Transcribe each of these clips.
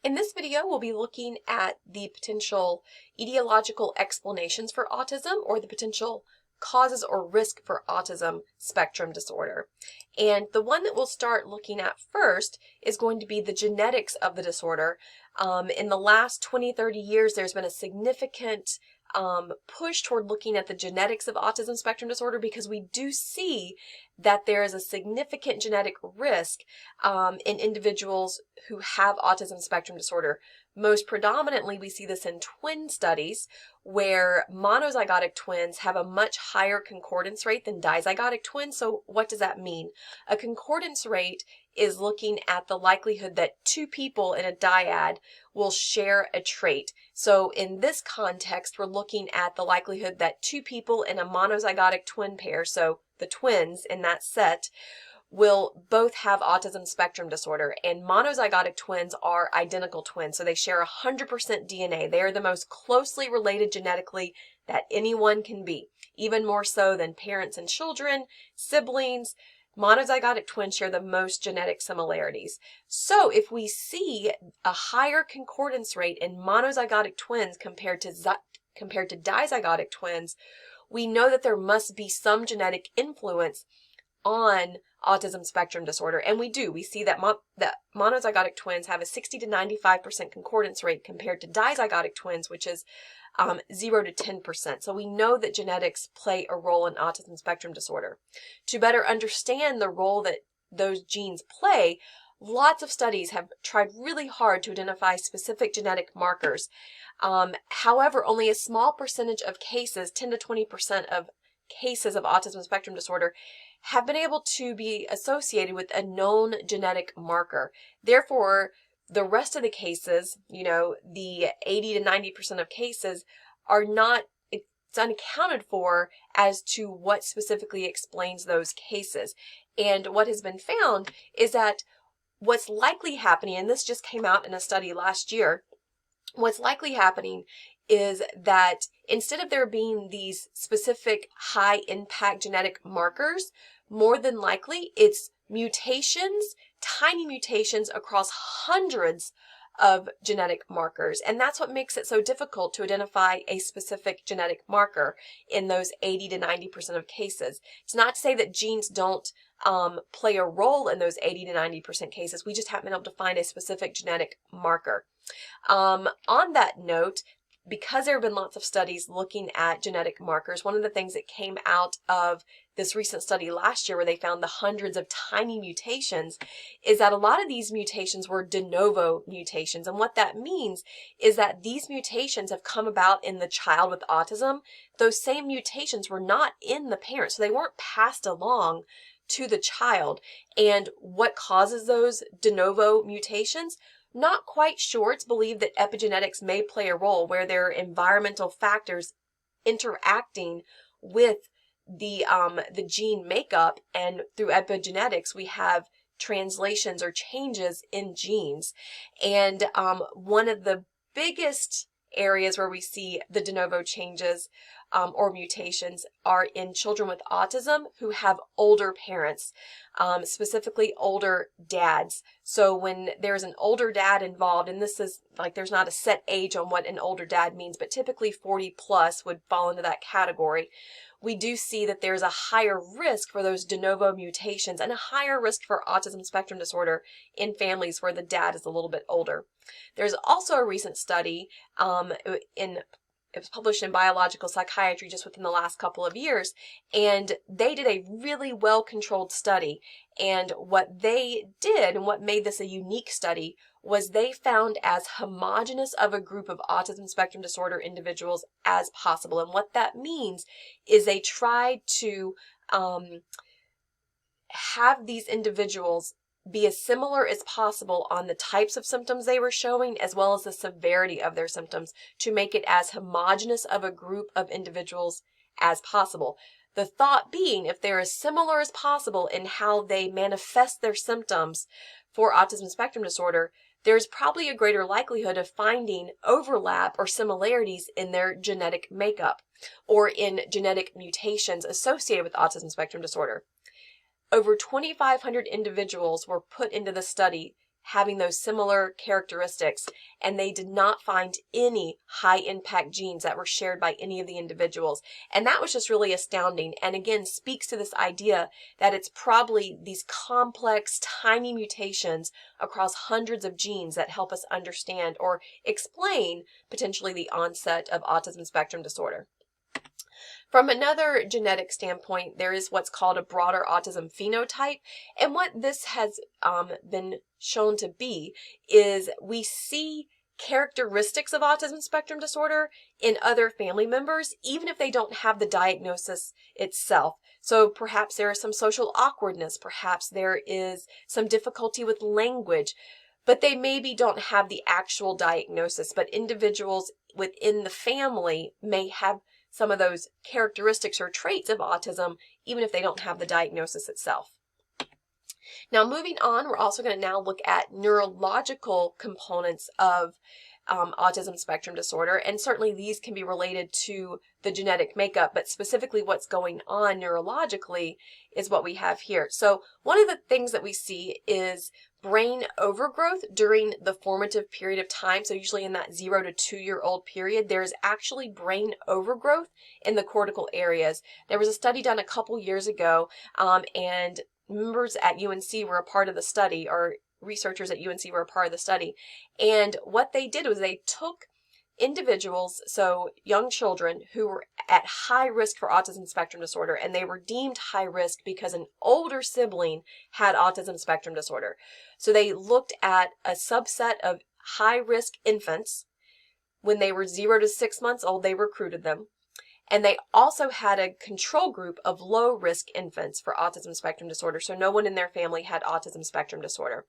In this video, we'll be looking at the potential etiological explanations for autism, or the potential causes or risk for autism spectrum disorder. And the one that we'll start looking at first is going to be the genetics of the disorder. In the last 20-30 years, there's been a significant push toward looking at the genetics of autism spectrum disorder, because we do see that there is a significant genetic risk in individuals who have autism spectrum disorder. Most predominantly, we see this in twin studies, where monozygotic twins have a much higher concordance rate than dizygotic twins. So what does that mean? A concordance rate is looking at the likelihood that two people in a dyad will share a trait. So in this context, we're looking at the likelihood that two people in a monozygotic twin pair, so the twins in that set, will both have autism spectrum disorder. And monozygotic twins are identical twins, so they share 100% DNA. They are the most closely related genetically that anyone can be, even more so than parents and children, siblings. Monozygotic twins share the most genetic similarities. So if we see a higher concordance rate in monozygotic twins compared to dizygotic twins, we know that there must be some genetic influence on autism spectrum disorder. And we do. We see that monozygotic twins have a 60 to 95% concordance rate compared to dizygotic twins, which is 0 to 10%. So we know that genetics play a role in autism spectrum disorder. To better understand the role that those genes play, lots of studies have tried really hard to identify specific genetic markers. However, only a small percentage of cases, 10 to 20% of cases of autism spectrum disorder, have been able to be associated with a known genetic marker. Therefore, the rest of the cases, the 80 to 90% of cases, it's unaccounted for as to what specifically explains those cases. And what has been found is that what's likely happening, and this just came out in a study last year, what's likely happening is that instead of there being these specific high impact genetic markers, more than likely it's mutations, tiny mutations across hundreds of genetic markers. And that's what makes it so difficult to identify a specific genetic marker in those 80 to 90% of cases. It's not to say that genes don't play a role in those 80 to 90% cases. We just haven't been able to find a specific genetic marker. On that note, because there have been lots of studies looking at genetic markers, one of the things that came out of this recent study last year, where they found the hundreds of tiny mutations, is that a lot of these mutations were de novo mutations. And what that means is that these mutations have come about in the child with autism. Those same mutations were not in the parent, so they weren't passed along to the child. And what causes those de novo mutations? Not quite sure. It's believed that epigenetics may play a role, where there are environmental factors interacting with the gene makeup, and through epigenetics we have translations or changes in genes. And one of the biggest areas where we see the de novo changes or mutations are in children with autism who have older parents, specifically older dads. So when there's an older dad involved, and this is like, there's not a set age on what an older dad means, but typically 40 plus would fall into that category. We do see that there's a higher risk for those de novo mutations and a higher risk for autism spectrum disorder in families where the dad is a little bit older. There's also a recent study it was published in Biological Psychiatry just within the last couple of years, and they did a really well-controlled study. And what they did, and what made this a unique study, was they found as homogeneous of a group of autism spectrum disorder individuals as possible. And what that means is they tried to have these individuals be as similar as possible on the types of symptoms they were showing, as well as the severity of their symptoms, to make it as homogeneous of a group of individuals as possible. The thought being, if they're as similar as possible in how they manifest their symptoms for autism spectrum disorder, there's probably a greater likelihood of finding overlap or similarities in their genetic makeup or in genetic mutations associated with autism spectrum disorder. Over 2,500 individuals were put into the study having those similar characteristics, and they did not find any high impact genes that were shared by any of the individuals. And that was just really astounding, and again speaks to this idea that it's probably these complex tiny mutations across hundreds of genes that help us understand or explain potentially the onset of autism spectrum disorder. From another genetic standpoint, there is what's called a broader autism phenotype. And what this has been shown to be is we see characteristics of autism spectrum disorder in other family members, even if they don't have the diagnosis itself. So perhaps there is some social awkwardness, perhaps there is some difficulty with language, but they maybe don't have the actual diagnosis. But individuals within the family may have some of those characteristics or traits of autism, even if they don't have the diagnosis itself. Now, moving on, we're also going to now look at neurological components of autism spectrum disorder, and certainly these can be related to the genetic makeup, but specifically what's going on neurologically is what we have here. So one of the things that we see is brain overgrowth during the formative period of time. So usually in that 0 to 2 year old period, there's actually brain overgrowth in the cortical areas. There was a study done a couple years ago, and members at UNC were a part of the study, or researchers at UNC were a part of the study. And what they did was they took individuals, so young children who were at high risk for autism spectrum disorder, and they were deemed high risk because an older sibling had autism spectrum disorder. So they looked at a subset of high risk infants. When they were 0 to 6 months old, they recruited them. And they also had a control group of low risk infants for autism spectrum disorder. So no one in their family had autism spectrum disorder.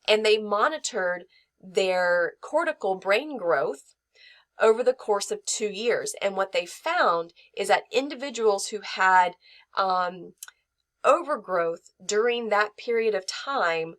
And they monitored their cortical brain growth over the course of 2 years. And what they found is that individuals who had overgrowth during that period of time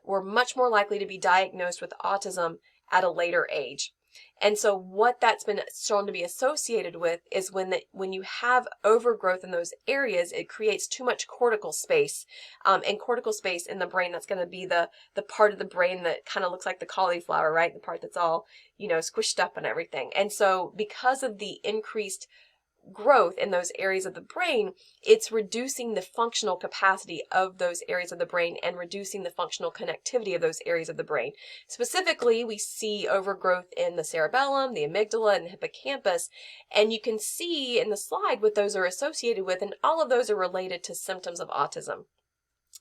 were much more likely to be diagnosed with autism at a later age. And so what that's been shown to be associated with is when you have overgrowth in those areas, it creates too much cortical space. And cortical space in the brain, that's going to be the part of the brain that kind of looks like the cauliflower, right? The part that's all, squished up and everything. And so because of the increased growth in those areas of the brain, it's reducing the functional capacity of those areas of the brain and reducing the functional connectivity of those areas of the brain. Specifically, we see overgrowth in the cerebellum, the amygdala, and the hippocampus, and you can see in the slide what those are associated with, and all of those are related to symptoms of autism.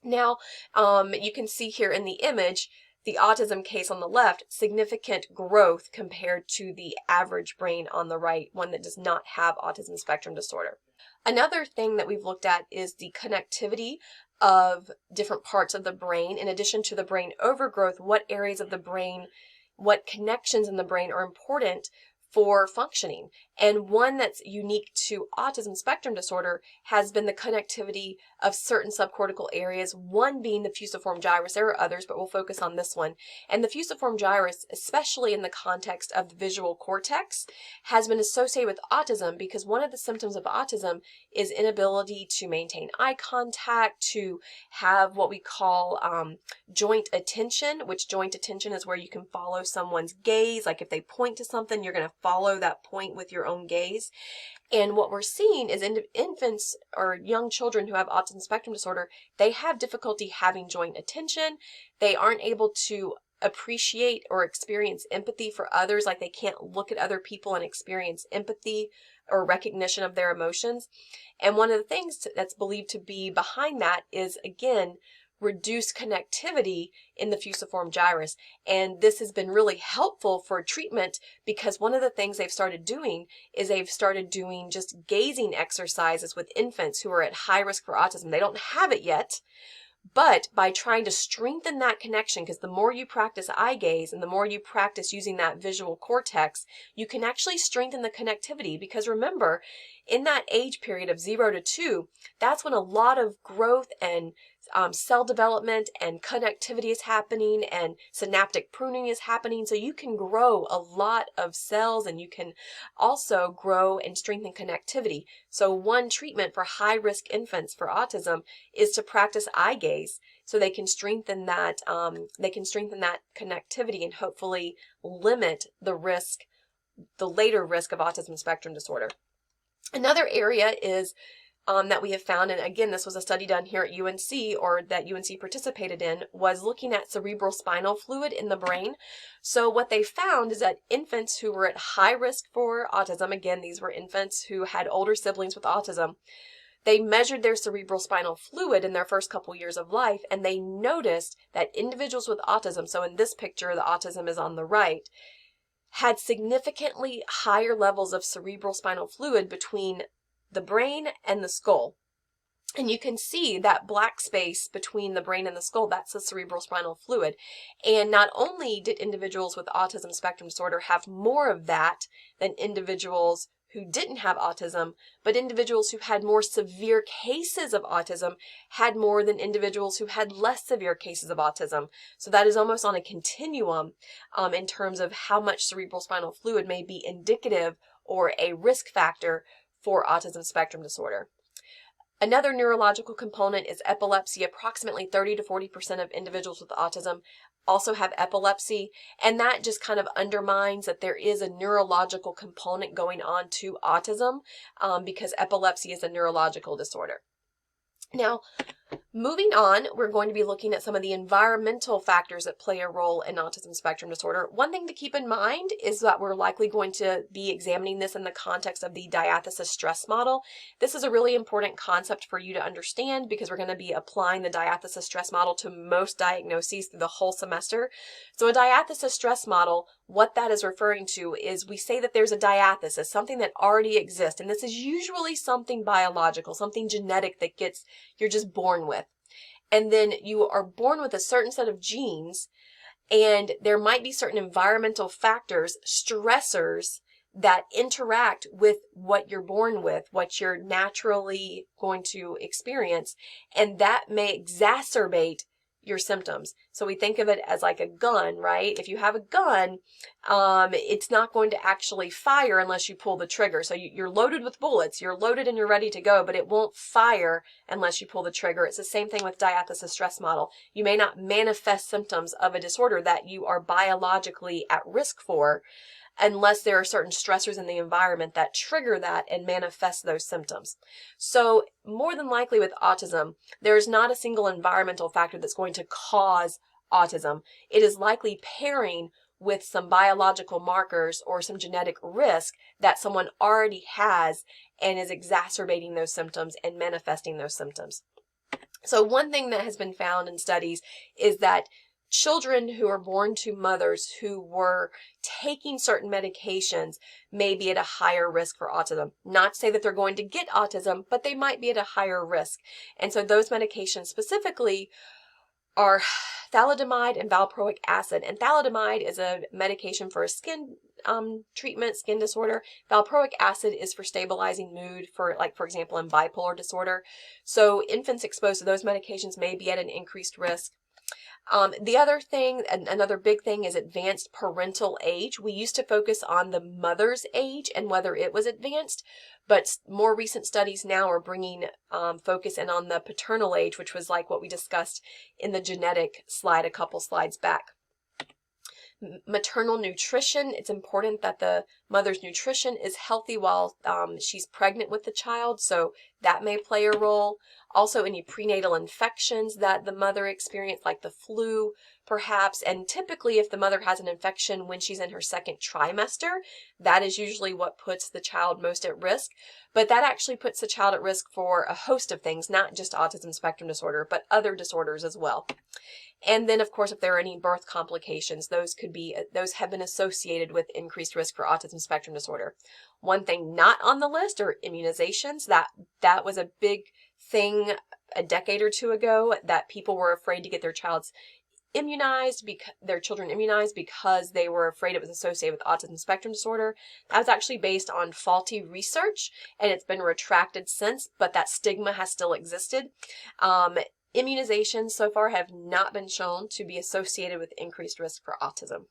Now, you can see here in the image, the autism case on the left, significant growth compared to the average brain on the right, one that does not have autism spectrum disorder. Another thing that we've looked at is the connectivity of different parts of the brain. In addition to the brain overgrowth, what areas of the brain, what connections in the brain are important for functioning. And one that's unique to autism spectrum disorder has been the connectivity of certain subcortical areas, one being the fusiform gyrus. There are others, but we'll focus on this one. And the fusiform gyrus, especially in the context of the visual cortex, has been associated with autism because one of the symptoms of autism is inability to maintain eye contact, to have what we call joint attention, which joint attention is where you can follow someone's gaze. Like if they point to something, you're going to follow that point with your own gaze. And what we're seeing is infants or young children who have autism spectrum disorder, they have difficulty having joint attention. They aren't able to appreciate or experience empathy for others. Like they can't look at other people and experience empathy or recognition of their emotions. And one of the things that's believed to be behind that is, again, reduced connectivity in the fusiform gyrus. And this has been really helpful for treatment because one of the things they've started doing is they've started doing just gazing exercises with infants who are at high risk for autism. They don't have it yet, but by trying to strengthen that connection, because the more you practice eye gaze and the more you practice using that visual cortex, you can actually strengthen the connectivity. Because remember, in that age period of 0 to 2, that's when a lot of growth and cell development and connectivity is happening and synaptic pruning is happening. So you can grow a lot of cells and you can also grow and strengthen connectivity. So one treatment for high risk infants for autism is to practice eye gaze so they can strengthen that connectivity and hopefully limit the later risk of autism spectrum disorder. Another area is that we have found, and again, this was a study done here at UNC, or that UNC participated in, was looking at cerebral spinal fluid in the brain. So what they found is that infants who were at high risk for autism, again, these were infants who had older siblings with autism, they measured their cerebral spinal fluid in their first couple years of life, and they noticed that individuals with autism, so in this picture, the autism is on the right, had significantly higher levels of cerebral spinal fluid between the brain and the skull. And you can see that black space between the brain and the skull, that's the cerebral spinal fluid. And not only did individuals with autism spectrum disorder have more of that than individuals who didn't have autism, but individuals who had more severe cases of autism had more than individuals who had less severe cases of autism. So that is almost on a continuum in terms of how much cerebral spinal fluid may be indicative or a risk factor for autism spectrum disorder. Another neurological component is epilepsy. Approximately 30 to 40% of individuals with autism also have epilepsy, and that just kind of undermines that there is a neurological component going on to autism because epilepsy is a neurological disorder. Now, moving on, we're going to be looking at some of the environmental factors that play a role in autism spectrum disorder. One thing to keep in mind is that we're likely going to be examining this in the context of the diathesis stress model. This is a really important concept for you to understand because we're going to be applying the diathesis stress model to most diagnoses through the whole semester. So a diathesis stress model, what that is referring to is we say that there's a diathesis, something that already exists, and this is usually something biological, something genetic that you're just born with. And then you are born with a certain set of genes, and there might be certain environmental factors, stressors, that interact with what you're born with, what you're naturally going to experience, and that may exacerbate your symptoms. So we think of it as like a gun, right? If you have a gun, it's not going to actually fire unless you pull the trigger. So you're loaded with bullets, you're loaded and you're ready to go, but it won't fire unless you pull the trigger. It's the same thing with diathesis stress model. You may not manifest symptoms of a disorder that you are biologically at risk for unless there are certain stressors in the environment that trigger that and manifest those symptoms. So more than likely with autism, there's not a single environmental factor that's going to cause autism. It is likely pairing with some biological markers or some genetic risk that someone already has and is exacerbating those symptoms and manifesting those symptoms. So one thing that has been found in studies is that children who are born to mothers who were taking certain medications may be at a higher risk for autism. Not to say that they're going to get autism, but they might be at a higher risk. And so those medications specifically are thalidomide and valproic acid. And thalidomide is a medication for a skin treatment, skin disorder. Valproic acid is for stabilizing mood for example, in bipolar disorder. So infants exposed to those medications may be at an increased risk. The other thing, another big thing, is advanced parental age. We used to focus on the mother's age and whether it was advanced, but more recent studies now are bringing focus in on the paternal age, which was like what we discussed in the genetic slide a couple slides back. Maternal nutrition, it's important that the mother's nutrition is healthy while she's pregnant with the child, so that may play a role. Also, any prenatal infections that the mother experienced, like the flu, perhaps, and typically if the mother has an infection when she's in her second trimester, that is usually what puts the child most at risk, but that actually puts the child at risk for a host of things, not just autism spectrum disorder, but other disorders as well. And then, of course, if there are any birth complications, those have been associated with increased risk for autism spectrum disorder. One thing not on the list are immunizations. That was a big thing a decade or two ago, that people were afraid to get their children immunized because they were afraid it was associated with autism spectrum disorder. That was actually based on faulty research, and it's been retracted since, but that stigma has still existed. Immunizations so far have not been shown to be associated with increased risk for autism.